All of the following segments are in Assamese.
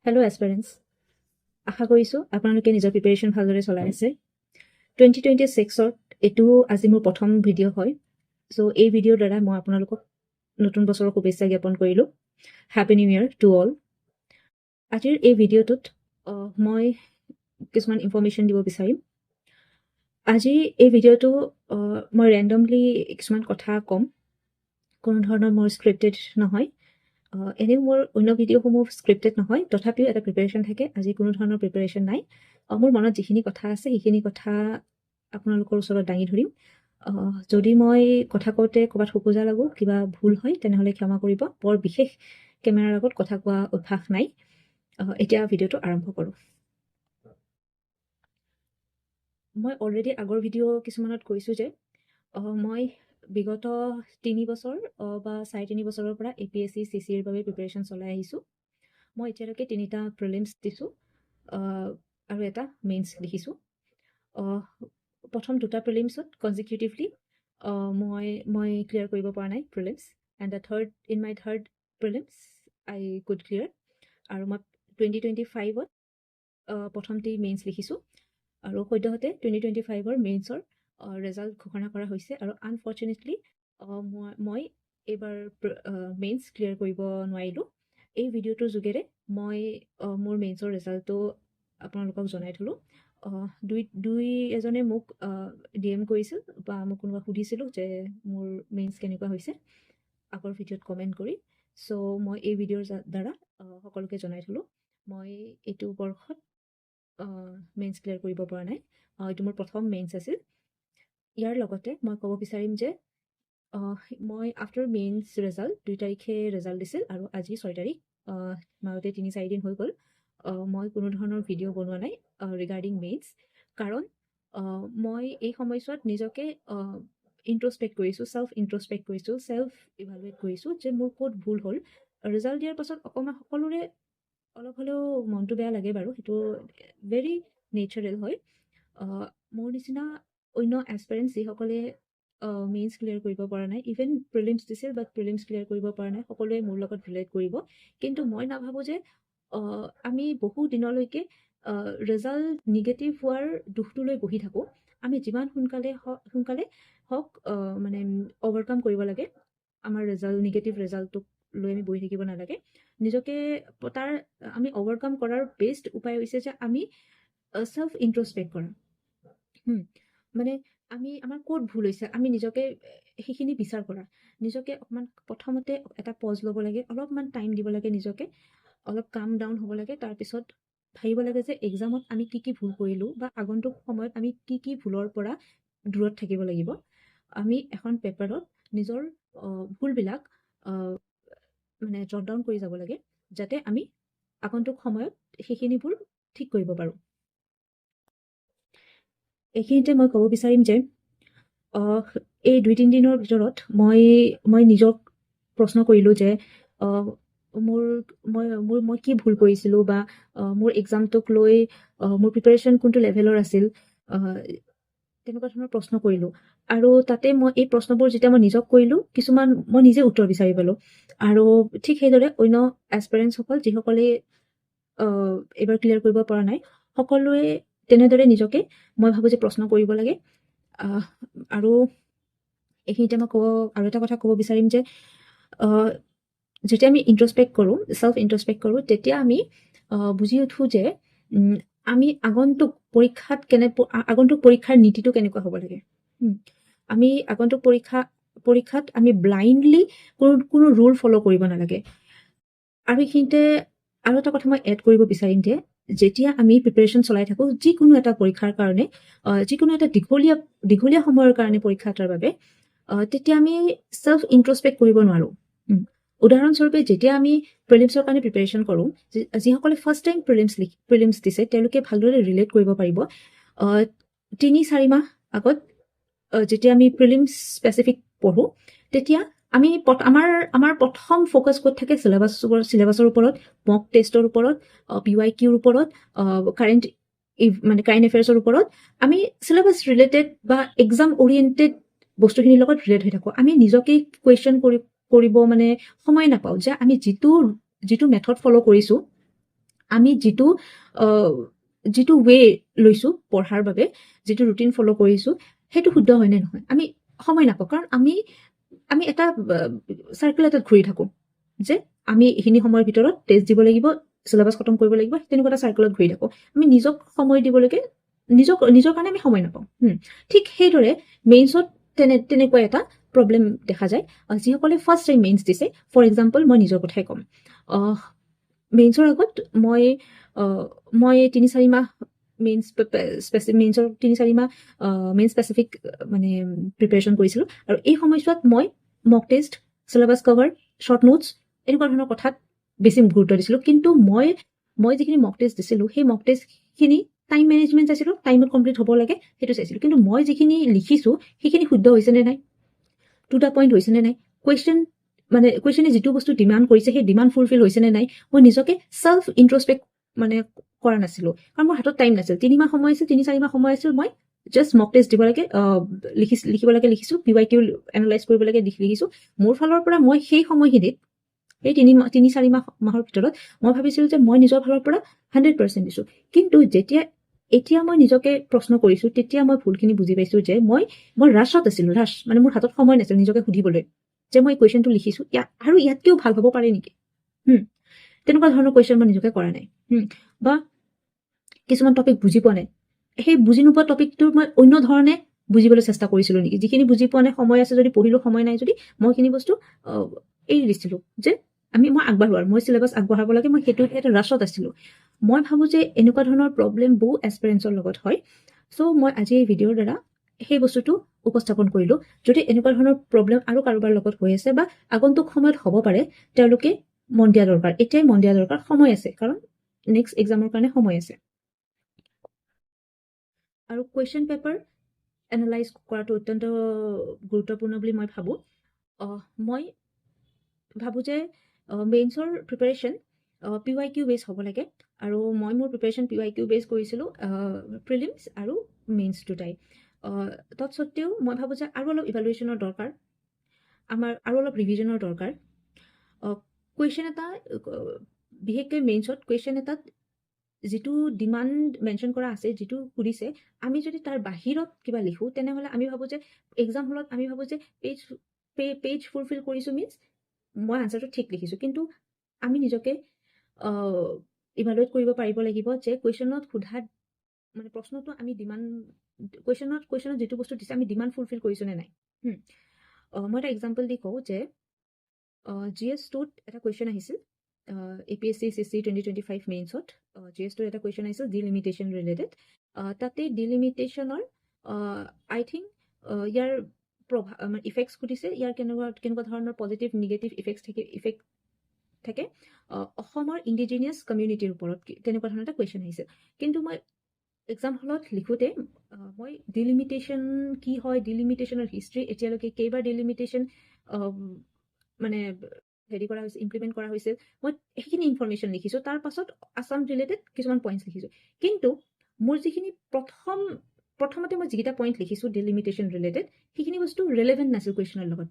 হেল্ল' এছপাৰেণ্টছ, আশা কৰিছোঁ আপোনালোকে নিজৰ প্ৰিপেৰেশ্যন ভালদৰে চলাই আছে। 2026ত এইটো আজি মোৰ প্ৰথম ভিডিঅ' হয়। চ' এই ভিডিঅ'ৰ দ্বাৰা মই আপোনালোকক নতুন বছৰৰ শুভেচ্ছা জ্ঞাপন কৰিলোঁ। Happy new year to all. আজিৰ এই ভিডিঅ'টোত মই কিছুমান ইনফৰ্মেশ্যন দিব বিচাৰিম। আজি এই ভিডিঅ'টো মই ৰেণ্ডমলি কিছুমান কথা ক'ম, কোনো ধৰণৰ মোৰ স্ক্ৰিপ্টেড নহয়। এনেও মোৰ অন্য ভিডিঅ'সমূহ স্ক্ৰিপ্টেড নহয়, তথাপিও এটা প্ৰিপেৰেশ্যন থাকে। আজি কোনো ধৰণৰ প্ৰিপেৰেশ্যন নাই। মোৰ মনত যিখিনি কথা আছে সেইখিনি কথা আপোনালোকৰ ওচৰত দাঙি ধৰিম। যদি মই কথা কওঁতে ক'ৰবাত খোকোজা লাগো, কিবা ভুল হয়, তেনেহ'লে ক্ষমা কৰিব। বৰ বিশেষ কেমেৰাৰ আগত কথা কোৱা অভ্যাস নাই। এতিয়া ভিডিঅ'টো আৰম্ভ কৰোঁ। মই অলৰেডি আগৰ ভিডিঅ' কিছুমানত কৈছোঁ যে মই বিগত 3 বছৰ বা 3.5 বছৰৰ পৰা APSC CCৰ বাবে প্ৰিপেৰেশ্যন চলাই আহিছোঁ। মই এতিয়ালৈকে 3টা প্ৰিলিমছ দিছোঁ আৰু এটা মেইনছ লিখিছোঁ। প্ৰথম 2টা প্ৰিলিমছত কনজিকিউটিভলি মই ক্লিয়াৰ কৰিব পৰা নাই prelims, and in my third prelims I could clear. আৰু মই 2025ত প্ৰথমটি মেইনছ লিখিছোঁ আৰু সদ্যহতে 2025ৰ মেইনছৰ ৰিজাল্ট ঘোষণা কৰা হৈছে। আৰু আনফৰ্চুনেটলি মই এইবাৰ মেইনছ ক্লিয়াৰ কৰিব নোৱাৰিলোঁ। এই ভিডিঅ'টোৰ যোগেৰে মই মোৰ মেইনছৰ ৰিজাল্টটো আপোনালোকক জনাই থলোঁ। দুই এজনে মোক DM কৰিছিল বা মোক কোনোবা সুধিছিলোঁ যে মোৰ মেইনছ কেনেকুৱা হৈছে আগৰ ভিডিঅ'ত কমেণ্ট কৰি। চ' মই এই ভিডিঅ'ৰ দ্বাৰা সকলোকে জনাই থলোঁ মই এইটো বৰ্ষত মেইনছ ক্লিয়াৰ কৰিব পৰা নাই। এইটো মোৰ প্ৰথম মেইনছ আছিল। ইয়াৰ লগতে মই ক'ব বিচাৰিম যে মই আফটাৰ মেইনছ ৰিজাল্ট 2 তাৰিখে ৰিজাল্ট দিছিল আৰু আজি 6 তাৰিখ, মাজতে 3-4 দিন হৈ গ'ল। মই কোনো ধৰণৰ ভিডিঅ' বনোৱা নাই ৰিগাৰ্ডিং মেইনছ, কাৰণ মই এই সময়ছোৱাত নিজকে ইণ্ট্ৰস্পেক্ট কৰিছোঁ, চেল্ফ ইভালুৱেট কৰিছোঁ যে মোৰ ক'ত ভুল হ'ল। ৰিজাল্ট দিয়াৰ পাছত অকণমান সকলোৰে অলপ হ'লেও মনটো বেয়া লাগে বাৰু, সেইটো ভেৰি নেচাৰেল হয়। মোৰ নিচিনা অন্য এছপাৰেণ্টছ যিসকলে মেইনছ ক্লিয়াৰ কৰিব পৰা নাই, ইভেন প্ৰিলিমছ দিছিল বাট প্ৰিলিমছ ক্লিয়াৰ কৰিব পৰা নাই, সকলোৱে মোৰ লগত ৰিলেট কৰিব। কিন্তু মই নাভাবোঁ যে আমি বহু দিনলৈকে ৰিজাল্ট নিগেটিভ হোৱাৰ দুখটো লৈ বহি থাকোঁ। আমি যিমান সোনকালে হওক মানে অভাৰকাম কৰিব লাগে। আমাৰ নিগেটিভ ৰিজাল্টটোক লৈ আমি বহি থাকিব নালাগে। নিজকে আমি অভাৰকাম কৰাৰ বেষ্ট উপায় হৈছে যে আমি চেল্ফ ইণ্ট্ৰস্পেক্ট কৰা। মানে আমাৰ ক'ত ভুল হৈছে আমি নিজকে সেইখিনি বিচাৰ কৰা। নিজকে অকণমান প্ৰথমতে এটা পজ ল'ব লাগে, অলপমান টাইম দিব লাগে, নিজকে অলপ কাম ডাউন হ'ব লাগে। তাৰপিছত ভাবিব লাগে যে এক্সামত আমি কি ভুল কৰিলোঁ বা আগন্তুক সময়ত আমি কি ভুলৰ পৰা দূৰত থাকিব লাগিব। আমি এখন পেপাৰত নিজৰ ভুলবিলাক মানে জট ডাউন কৰি যাব লাগে, যাতে আমি আগন্তুক সময়ত সেইখিনি ভুল ঠিক কৰিব পাৰোঁ। এইখিনিতে মই ক'ব বিচাৰিম যে এই 2-3 দিনৰ ভিতৰত মই নিজক প্ৰশ্ন কৰিলোঁ যে মই কি ভুল কৰিছিলোঁ বা মোৰ এক্সামটোক লৈ মোৰ প্ৰিপেৰেশ্যন কোনটো লেভেলৰ আছিল, তেনেকুৱা ধৰণৰ প্ৰশ্ন কৰিলোঁ। আৰু তাতে মই এই প্ৰশ্নবোৰ যেতিয়া মই নিজক কৰিলোঁ, কিছুমান মই নিজে উত্তৰ বিচাৰি পালোঁ। আৰু ঠিক সেইদৰে অন্য এছপাৰেণ্টছসকল যিসকলে এইবাৰ ক্লিয়াৰ কৰিব পৰা নাই, সকলোৱে তেনেদৰে নিজকে মই ভাবোঁ যে প্ৰশ্ন কৰিব লাগে। আৰু এইখিনিতে মই আৰু এটা কথা ক'ব বিচাৰিম যে যেতিয়া আমি চেল্ফ ইণ্ট্ৰস্পেক্ট কৰোঁ, তেতিয়া আমি বুজি উঠোঁ যে আমি আগন্তুক পৰীক্ষাৰ নীতিটো কেনেকুৱা হ'ব লাগে। আমি আগন্তুক পৰীক্ষাত আমি ব্লাইণ্ডলি কোনো ৰুল ফ'ল' কৰিব নালাগে। আৰু এইখিনিতে আৰু এটা কথা মই এড কৰিব বিচাৰিম যে যেতিয়া আমি প্ৰিপেৰেশ্যন চলাই থাকোঁ যিকোনো এটা পৰীক্ষাৰ কাৰণে, যিকোনো এটা দীঘলীয়া সময়ৰ কাৰণে পৰীক্ষা এটাৰ বাবে, তেতিয়া আমি চেল্ফ ইণ্ট্ৰস্পেক্ট কৰিব নোৱাৰোঁ। উদাহৰণস্বৰূপে যেতিয়া আমি প্ৰিলিমছৰ কাৰণে প্ৰিপেৰেশ্যন কৰোঁ, যিসকলে ফাৰ্ষ্ট টাইম প্ৰিলিমছ দিছে তেওঁলোকে ভালদৰে ৰিলেট কৰিব পাৰিব। 3-4 মাহ আগত যেতিয়া আমি প্ৰিলিমছ স্পেচিফিক পঢ়োঁ, তেতিয়া আমাৰ প্ৰথম ফ'কাছ ক'ত থাকে, চিলেবাছৰ ওপৰত, মক টেষ্টৰ ওপৰত, PYQৰ ওপৰত, কাৰেণ্ট এফেয়াৰ্ছৰ ওপৰত। আমি চিলেবাছ ৰিলেটেড বা এক্সাম অৰিয়েণ্টেড বস্তুখিনিৰ লগত ৰিলেট হৈ থাকোঁ। আমি নিজকে কুৱেশ্যন কৰিব মানে সময় নাপাওঁ যে আমি যিটো মেথড ফ'ল' কৰিছোঁ আমি যিটো ৱে লৈছোঁ পঢ়াৰ বাবে, যিটো ৰুটিন ফ'ল' কৰিছোঁ, সেইটো শুদ্ধ হয়নে নহয়, আমি সময় নাপাওঁ। কাৰণ আমি এটা চাৰ্কুল এটাত ঘূৰি থাকোঁ যে আমি এইখিনি সময়ৰ ভিতৰত টেষ্ট দিব লাগিব, চিলেবাছ খতম কৰিব লাগিব, তেনেকুৱা এটা চাৰ্কুলত ঘূৰি থাকোঁ। আমি নিজক সময় দিবলৈকে নিজৰ কাৰণে আমি সময় নাপাওঁ। ঠিক সেইদৰে মেইনছত তেনেকুৱা এটা প্ৰব্লেম দেখা যায়। যিসকলে ফাৰ্ষ্ট টাইম মেইনছ দিছে, ফৰ এক্সাম্পল মই নিজৰ কথাই ক'ম। মেইনছৰ আগত মই 3-4 মাহ মেইনছৰ 3-4 মাহ মেইন স্পেচিফিক মানে প্ৰিপেৰেশ্যন কৰিছিলোঁ। আৰু এই সময়ছোৱাত মই mock test, syllabus cover, short notes এনেকুৱা ধৰণৰ কথাত বেছি গুৰুত্ব দিছিলোঁ। কিন্তু মই যিখিনি মক টেষ্ট দিছিলোঁ, সেই মক টেষ্টখিনি টাইম মেনেজমেণ্ট চাইছিলোঁ, টাইমত কমপ্লিট হ'ব লাগে সেইটো চাইছিলোঁ। কিন্তু মই যিখিনি লিখিছোঁ সেইখিনি শুদ্ধ হৈছেনে নাই, টু দ্য পইণ্ট হৈছেনে নাই, কুৱেশ্যনে যিটো বস্তু ডিমাণ্ড কৰিছে সেই ডিমাণ্ড ফুলফিল হৈছেনে নাই, মই নিজকে চেল্ফ ইন্ট্ৰস্পেক্ট মানে কৰা নাছিলোঁ। কাৰণ মোৰ হাতত টাইম নাছিল, 3 মাহ সময় আছিল, 3-4 মাহ সময় আছিল। মই জাষ্ট মক টেষ্ট দিব লাগে, লিখিব লাগে লিখিছোঁ, PYQ এনালাইজ কৰিব লাগে লিখিছোঁ। মোৰ ফালৰ পৰা মই সেই সময়খিনিত, এই 3-4 মাহৰ ভিতৰত মই ভাবিছিলোঁ যে মই নিজৰ ফালৰ পৰা 100% দিছোঁ। কিন্তু এতিয়া মই নিজকে প্ৰশ্ন কৰিছোঁ, তেতিয়া মই ভুলখিনি বুজি পাইছোঁ যে মই ৰাছত আছিলোঁ। মানে মোৰ হাতত সময় নাছিল নিজকে সুধিবলৈ যে মই কুৱেশ্যনটো লিখিছোঁ, আৰু ইয়াতকেও ভাল হ'ব পাৰে নেকি। তেনেকুৱা ধৰণৰ কুৱেশ্যন মই নিজকে কৰা নাই। বা কিছুমান টপিক বুজি পোৱা নাই, সেই বুজি নোপোৱা টপিকটো মই অন্য ধৰণে বুজিবলৈ চেষ্টা কৰিছিলোঁ নেকি। যিখিনি বুজি পোৱা নাই, সময় আছে যদি পঢ়িলোঁ, সময় নাই যদি মই সেইখিনি বস্তু এৰি দিছিলোঁ যে মই আগবাঢ়োঁ আৰু মই চিলেবাছ আগবঢ়াব লাগে, মই সেইটো এটা ৰাছত আছিলোঁ। মই ভাবোঁ যে এনেকুৱা ধৰণৰ প্ৰব্লেম বহু এক্সপেৰিয়েঞ্চৰ লগত হয়। চ' মই আজি এই ভিডিঅ'ৰ দ্বাৰা সেই বস্তুটো উপস্থাপন কৰিলোঁ। যদি এনেকুৱা ধৰণৰ প্ৰব্লেম আৰু কাৰোবাৰ লগত হৈ আছে বা আগন্তুক সময়ত হ'ব পাৰে, তেওঁলোকে মন দিয়া দৰকাৰ, এতিয়াই মন দিয়া দৰকাৰ, সময় আছে, কাৰণ নেক্সট এক্সামৰ কাৰণে সময় আছে। আৰু কুৱেশ্যন পেপাৰ এনালাইজ কৰাটো অত্যন্ত গুৰুত্বপূৰ্ণ বুলি মই ভাবোঁ। মই ভাবোঁ যে মেইনছৰ প্ৰিপেৰেশ্যন PYQ বেছ হ'ব লাগে। আৰু মই মোৰ প্ৰিপেৰেশ্যন PYQ বেছ কৰিছিলোঁ, প্ৰিলিমছ আৰু মেইনছ দুটাই। তৎসত্ত্বেও মই ভাবোঁ যে আৰু অলপ ইভালুৱেশ্যনৰ দৰকাৰ, আমাৰ আৰু অলপ ৰিভিজনৰ দৰকাৰ। কুৱেশ্যন এটা, বিশেষকৈ মেইনছত কুৱেশ্যন এটাত যিটো ডিমাণ্ড মেনশ্যন কৰা আছে, যিটো সুধিছে, আমি যদি তাৰ বাহিৰত কিবা লিখোঁ, তেনেহ'লে আমি ভাবোঁ যে এক্সাম হলত আমি ভাবোঁ যে পেজ ফুলফিল কৰিছোঁ, মিনছ মই আনচাৰটো ঠিক লিখিছোঁ। কিন্তু আমি নিজকে ইভালুৱেট কৰিব পাৰিব লাগিব যে কুৱেশ্যনত সোধা মানে প্ৰশ্নটো আমি কুৱেশ্যনত যিটো বস্তু দিছে আমি ডিমাণ্ড ফুলফিল কৰিছোঁ নে নাই। মই এটা এক্সাম্পল দি কওঁ যে GS2ত এটা কুৱেশ্যন আহিছিল, APSC CC 2025 মেইনছত GS2ৰ এটা কুৱেশ্যন আহিছিল ডিলিমিটেশ্যন ৰিলেটেড। তাতে ডিলিমিটেশ্যনৰ আই থিংক ইয়াৰ ইফেক্টছ সুধিছে, ইয়াৰ কেনেকুৱা ধৰণৰ পজিটিভ নিগেটিভ ইফেক্ট থাকে অসমৰ ইণ্ডিজিনিয়াছ কমিউনিটিৰ ওপৰত, তেনেকুৱা ধৰণৰ এটা কুৱেশ্যন আহিছিল। কিন্তু মই এক্সাম হলত লিখোঁতে মই ডিলিমিটেশ্যন কি হয়, ডিলিমিটেশ্যনৰ হিষ্ট্ৰী, এতিয়ালৈকে কেইবাৰ ডিলিমিটেশ্যন মানে কৰা হৈছে, ইমপ্লিমেণ্ট কৰা হৈছিল, মই সেইখিনি ইনফৰমেশ্যন লিখিছোঁ। তাৰ পাছত আছাম ৰিলেটেড কিছুমান পইণ্টছ লিখিছোঁ। কিন্তু মোৰ যিখিনি প্ৰথমতে মই যিকেইটা পইণ্ট লিখিছোঁ ডিলিমিটেশ্যন ৰিলেটেড, সেইখিনি বস্তু ৰিলেভেণ্ট নাছিল কুৱেশ্যনৰ লগত।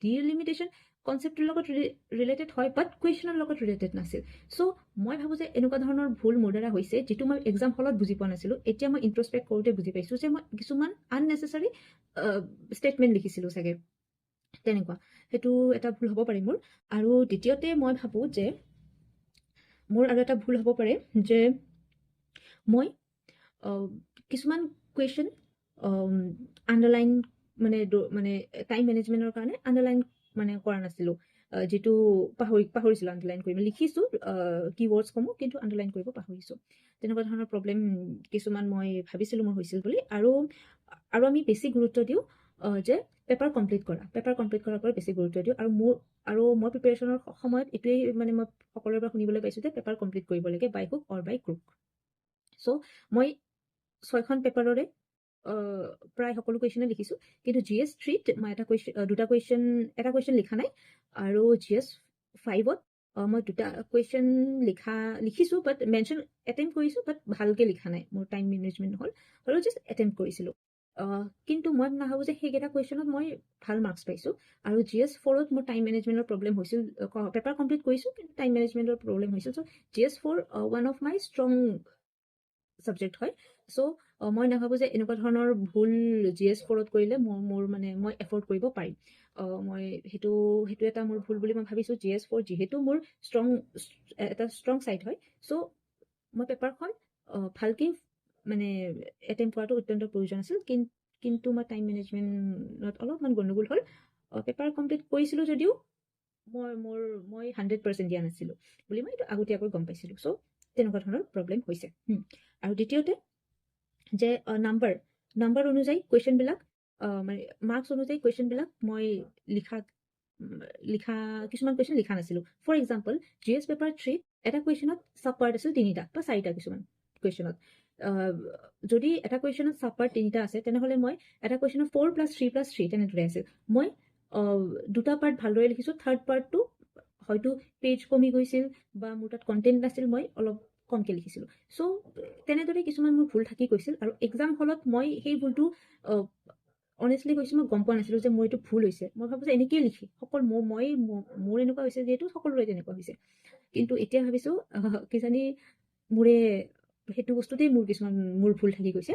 ডিলিমিটেশ্যন কনচেপ্টৰ লগত ৰিলেটেড হয়, বাট কুৱেশ্যনৰ লগত ৰিলেটেড নাছিল। চ' মই ভাবোঁ যে এনেকুৱা ধৰণৰ ভুল মোৰ দ্বাৰা হৈছে, যিটো মই এক্সাম হলত বুজি পোৱা নাছিলোঁ। এতিয়া মই ইন্ট্ৰস্পেক্ট কৰোঁতে বুজি পাইছোঁ যে মই কিছুমান আননেচেচাৰী ষ্টেটমেণ্ট লিখিছিলোঁ চাগে, তেনেকুৱা। সেইটো এটা ভুল হ'ব পাৰে মোৰ। আৰু দ্বিতীয়তে মই ভাবোঁ যে মোৰ আৰু এটা ভুল হ'ব পাৰে যে মই কিছুমান কুৱেশ্যন আণ্ডাৰলাইন মানে টাইম মেনেজমেণ্টৰ কাৰণে আণ্ডাৰলাইন কৰা নাছিলোঁ, যিটো পাহৰিছিলোঁ আণ্ডাৰলাইন কৰিব। লিখিছোঁ কিৱৰ্ডছসমূহ, কিন্তু আণ্ডাৰলাইন কৰিব পাহৰিছোঁ। তেনেকুৱা ধৰণৰ প্ৰব্লেম কিছুমান মই ভাবিছিলোঁ মোৰ হৈছিল বুলি। আৰু আমি বেছি গুৰুত্ব দিওঁ যে পেপাৰ কমপ্লিট কৰাৰ পৰা বেছি গুৰুত্ব দিওঁ। আৰু মই প্ৰিপেৰেশ্যনৰ সময়ত এইটোৱেই মই সকলোৰে পৰা শুনিবলৈ পাইছোঁ যে পেপাৰ কমপ্লিট কৰিব লাগে বাই হুক অৰ বাই ক্ৰুক। চ' মই 6খন পেপাৰৰে প্ৰায় সকলো কুৱেশ্যনে লিখিছোঁ। কিন্তু GS3ত মই এটা কুৱেশ্যন লিখা নাই। আৰু GS5ত মই 2টা কুৱেশ্যন লিখিছোঁ, বাট মেনশ্যন এটেম্প কৰিছোঁ, বাট ভালকৈ লিখা নাই, মোৰ টাইম মেনেজমেণ্ট নহ'ল, হ'লেও জাষ্ট এটেম্প কৰিছিলোঁ। কিন্তু মই নাভাবোঁ যে সেইকেইটা কুৱেশ্যনত মই ভাল মাৰ্কছ পাইছোঁ। আৰু GS4ত মোৰ টাইম মেনেজমেণ্টৰ প্ৰব্লেম হৈছিল। পেপাৰ কমপ্লিট কৰিছোঁ, কিন্তু টাইম মেনেজমেণ্টৰ প্ৰব্লেম হৈছিল। চ' GS4 one of my strong subject হয়। চ' মই নাভাবোঁ যে এনেকুৱা ধৰণৰ ভুল GS4ত কৰিলে মোৰ মানে মই এফৰ্ড কৰিব পাৰিম। মই সেইটো এটা মোৰ ভুল বুলি মই ভাবিছোঁ। GS4 যিহেতু মোৰ এটা ষ্ট্ৰং ছাইড হয়। চ' মই পেপাৰখন ভালকৈ মানে এটেম্প কৰাটো অত্যন্ত প্ৰয়োজন আছিল। কিন্তু মই টাইম মেনেজমেণ্টত অলপমান গণ্ডগোল হ'ল। পেপাৰ কমপ্লিট কৰিছিলোঁ যদিও মই 100% দিয়া নাছিলোঁ বুলি মই এইটো আগতীয়াকৈ গম পাইছিলোঁ। চ' তেনেকুৱা ধৰণৰ প্ৰব্লেম হৈছে। আৰু দ্বিতীয়তে যে নাম্বাৰ অনুযায়ী কুৱেশ্যনবিলাক মানে মাৰ্কছ অনুযায়ী কুৱেশ্যনবিলাক মই লিখা কিছুমান কুৱেশ্যন লিখা নাছিলোঁ। ফৰ এক্সাম্পল, GS পেপাৰ 3 এটা কুৱেশ্যনত ছাব পাৰ্ট আছিল 3টা বা 4টা কিছুমান কুৱেশ্যনত। যদি এটা কুৱেশ্যনত ছাব পাৰ্ট 3টা আছে, তেনেহ'লে মই এটা কুৱেশ্যনত 4+3+3 তেনেদৰে আছিল। মই 2টা পাৰ্ট ভালদৰে লিখিছোঁ, থাৰ্ড পাৰ্টটো হয়তো পেজ কমি গৈছিল বা মোৰ তাত কণ্টেণ্ট নাছিল, মই অলপ কমকৈ লিখিছিলোঁ। চ' তেনেদৰে কিছুমান মোৰ ভুল থাকি গৈছিল। আৰু এক্সাম হলত মই সেই ভুলটো অনেষ্টলি কৈছোঁ, মই গম পোৱা নাছিলোঁ যে মোৰ এইটো ভুল হৈছে। মই ভাবোঁ যে এনেকৈয়ে লিখি মোৰ এনেকুৱা হৈছে যিহেতু সকলোৰে তেনেকুৱা হৈছে। কিন্তু এতিয়া ভাবিছোঁ কিজানি সেইটো বস্তুতেই মোৰ ভুল থাকি গৈছে।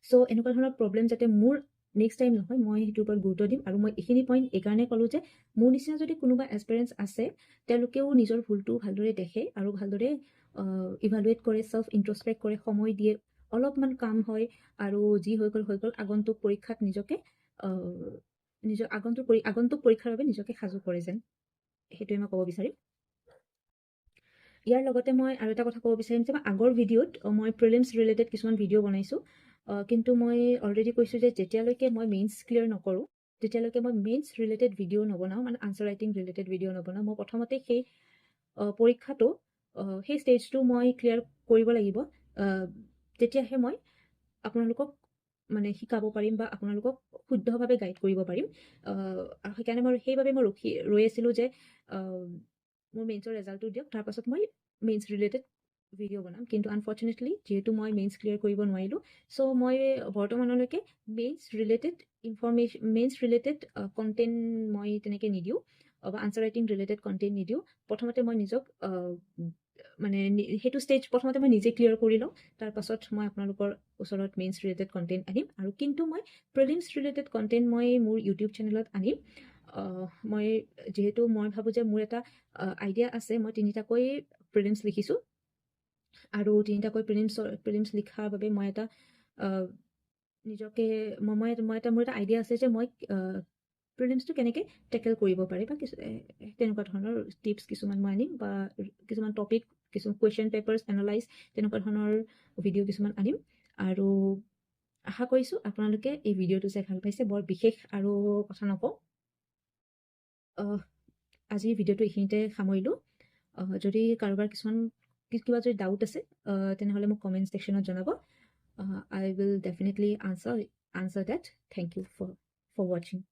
চ' এনেকুৱা ধৰণৰ প্ৰব্লেম যাতে মোৰ নেক্সট টাইম নহয়, মই সেইটোৰ ওপৰত গুৰুত্ব দিম। আৰু মই এইখিনি পইণ্ট এইকাৰণে ক'লোঁ যে মোৰ নিচিনা যদি কোনোবা এছপিৰেণ্টছ আছে, তেওঁলোকেও নিজৰ ভুলটো ভালদৰে দেখে আৰু ভালদৰে ইভালুৱেট কৰে, চেল্ফ ইণ্ট্ৰস্পেক্ট কৰে, সময় দিয়ে, অলপমান কাম হয়, আৰু যি হৈ গ'ল আগন্তুক পৰীক্ষাত নিজকে আগন্তুক পৰীক্ষাৰ বাবে নিজকে সাজু কৰে যেন, সেইটোৱে মই ক'ব বিচাৰিম। ইয়াৰ লগতে মই আৰু এটা কথা ক'ব বিচাৰিম যে মই আগৰ ভিডিঅ'ত মই প্ৰিলিমছ ৰিলেটেড কিছুমান ভিডিঅ' বনাইছোঁ। কিন্তু মই অলৰেডি কৈছোঁ যে যেতিয়ালৈকে মই মেইনছ ক্লিয়াৰ নকৰোঁ, তেতিয়ালৈকে মই মেইনছ ৰিলেটেড ভিডিঅ' নবনাওঁ, মানে আনচাৰ ৰাইটিং ৰিলেটেড ভিডিঅ' নবনাওঁ। মই প্ৰথমতে সেই পৰীক্ষাটো সেই ষ্টেজটো মই ক্লিয়াৰ কৰিব লাগিব। তেতিয়াহে মই আপোনালোকক মানে শিকাব পাৰিম বা আপোনালোকক শুদ্ধভাৱে গাইড কৰিব পাৰিম। আৰু সেইবাবে মই ৰৈ আছিলোঁ যে মোৰ মেইনছৰ ৰেজাল্টটো দিয়ক, তাৰপাছত মই মেইনছ ৰিলেটেড ভিডিঅ' বনাম। কিন্তু আনফৰ্চুনেটলি যিহেতু মই মেইনছ ক্লিয়াৰ কৰিব নোৱাৰিলোঁ, চ' মই বৰ্তমানলৈকে মেইনছ ৰিলেটেড কণ্টেণ্ট মই তেনেকৈ নিদিওঁ বা আনচাৰ ৰাইটিং ৰিলেটেড কণ্টেণ্ট নিদিওঁ। প্ৰথমতে মই নিজক মানে সেইটো ষ্টেজ প্ৰথমতে মই নিজে ক্লিয়াৰ কৰি লওঁ, তাৰপাছত মই আপোনালোকৰ ওচৰত মেইনছ ৰিলেটেড কণ্টেণ্ট আনিম। আৰু কিন্তু মই প্ৰিলিমছ ৰিলেটেড কণ্টেণ্ট মই মোৰ ইউটিউব চেনেলত আনিম। যিহেতু মই ভাবোঁ যে মোৰ এটা আইডিয়া আছে, মই 3টাকৈ প্ৰিলিমছ লিখিছোঁ, আৰু 3টাকৈ প্ৰিলিমছ লিখাৰ বাবে মই এটা নিজকে মোৰ এটা আইডিয়া আছে যে মই প্ৰিলিমছটো কেনেকৈ টেকেল কৰিব পাৰি, বা তেনেকুৱা ধৰণৰ টিপছ কিছুমান মই আনিম, বা কিছুমান টপিক, কিছুমান কুৱেশ্যন পেপাৰ্ছ এনালাইজ, তেনেকুৱা ধৰণৰ ভিডিঅ' কিছুমান আনিম। আৰু আশা কৰিছোঁ আপোনালোকে এই ভিডিঅ'টো চাই ভাল পাইছে। বৰ বিশেষ আৰু কথা নকওঁ, আজিৰ ভিডিঅ'টো এইখিনিতে সামৰিলোঁ। যদি কাৰোবাৰ কিবা যদি ডাউট আছে, তেনেহ'লে মোক কমেণ্ট ছেকশ্যনত জনাব। I will definitely answer that. Thank you for watching.